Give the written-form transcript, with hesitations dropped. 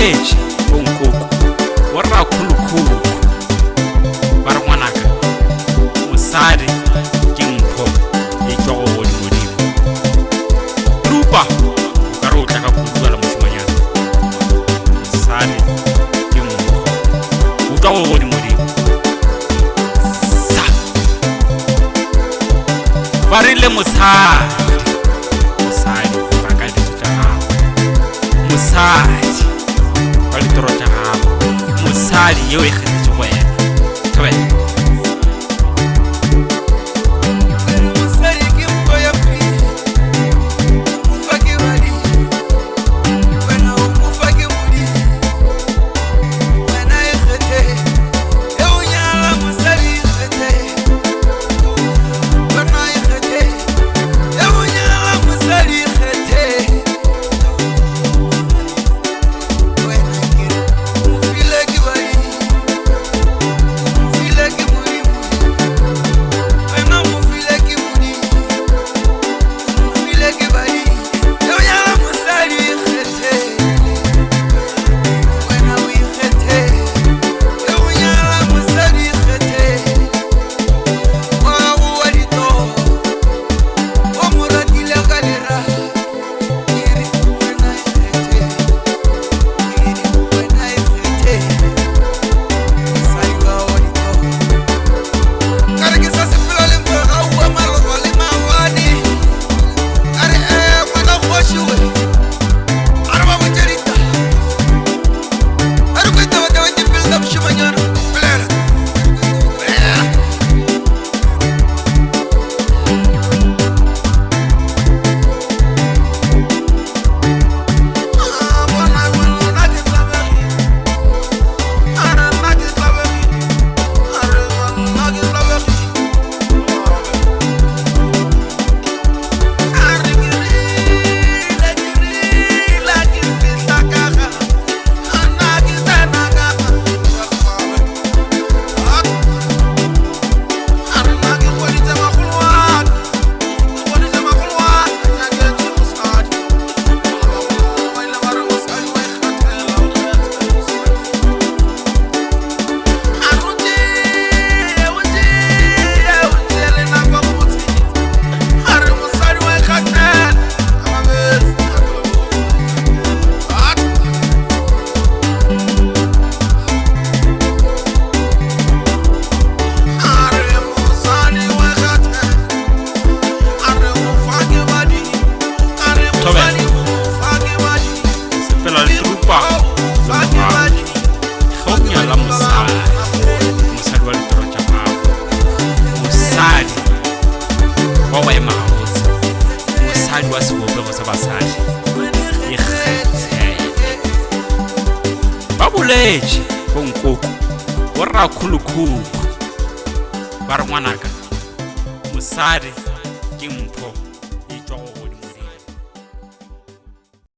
boletše bonkoko borra khulukhulu ba re ngwanaka mosadi ke mpho e tswa go godimodimo rupa o ka re o tla ka kudu la mosimanyana mosadi ke mpho o tswa go godimodimo sa ba rile mosadi ba ka ditso tša gago mosadi ba ditoro tša gago mosadi yeo e kgethetše go ena thabela boletše bonkoko borra khulukhulu ba re ngwanaka mosadi